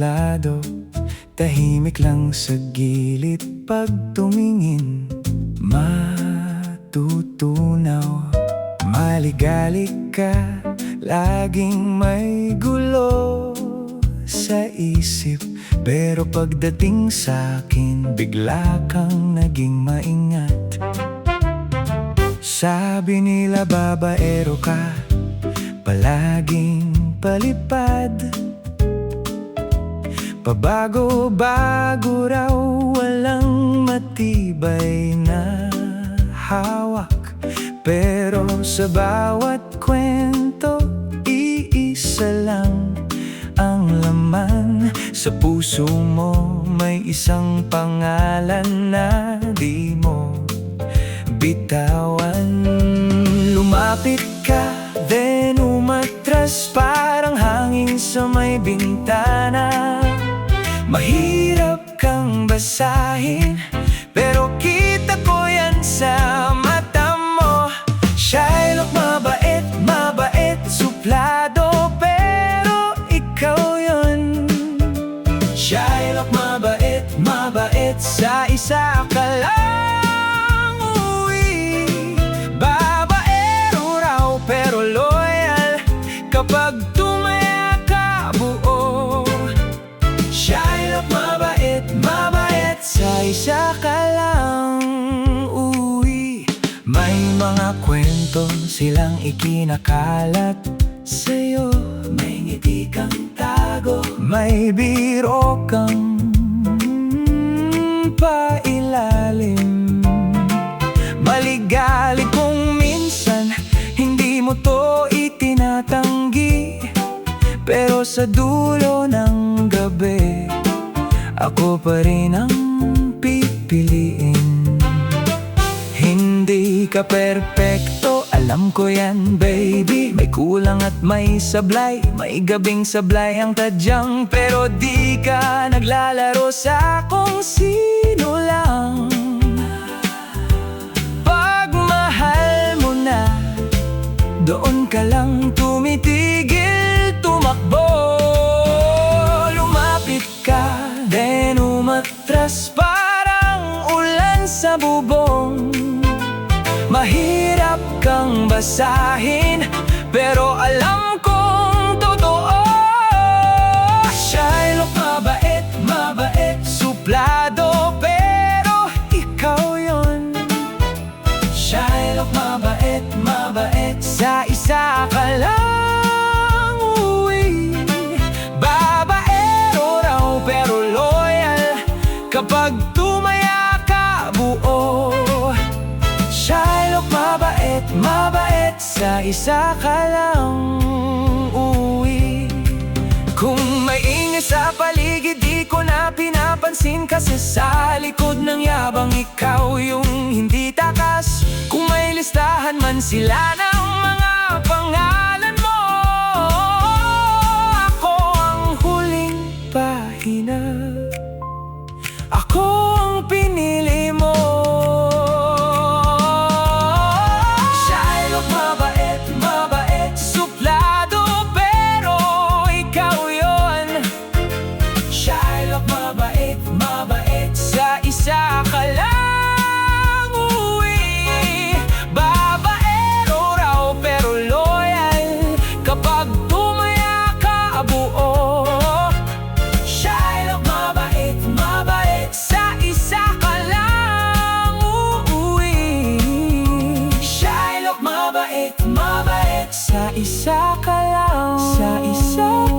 suplado, tahimik lang sa gilid pag tumingin. Matutunaw, maligalig ka, laging may gulo sa isip. Pero pagdating sa'kin, bigla kang naging maingat. Sabi nila babaero ka, palaging palipad. Pabago-bago raw, walang matibay na hawak. Pero sa bawat kwento, iisa lang ang laman. Sa puso mo may isang pangalan na di mo bitawan. Lumapit ka, then umatras, parang hangin sa may bintana. Mahirap kang basahin, pero kita ko yan sa mata mo. Shylock, mabait, mabait, suplado, pero ikaw yun. Shylock, mabait, mabait, sa isa ka lang. Uy, babaero raw, pero loyal kapag tumaya ka buo. Shylock, mabait, mabait, sa isa ka lang. Uy, may mga kwento silang ikinakalat sa'yo. May ngiti kang tago, may biro kang pailalim. Maligalig kung minsan hindi mo to itinatanggi, pero sa dulo ng gabi, ako pa rin ang pipiliin. Hindi ka perpekto, alam ko yan baby. May kulang at may sablay, may gabing sablay ang tadyang. Pero di ka naglalaro sa kung sino lang. Pag mahal mo na, doon ka lang tumitigil, tumakbo. Lumapit ka, then umatras, parang ulan sa bubong. Mahirap kang basahin, pero alam kong totoo. Shylock, mabait, mabait, suplado, pero ikaw yun. Shylock, mabait, mabait, sa isa ka lang. Uy, babaero raw, pero loyal kapag tumaya ka buo. Shylock, mabait, mabait, sa isa ka lang. Uwi, kung may ingay sa paligid, di ko na pinapansin, kasi sa likod ng yabang ikaw yung hindi takas. Kung may listahan man sila ng mga pangalan mo, ako ang huling pahina. Ako ang pinili mo. Isa ka lang. Uwi, babaero raw, pero loyal kapag tumaya ka buo. Shylock, mabait, mabait, sa isa ka lang. Uwi, Shylock, mabait, mabait, sa isa ka lang. Sa isa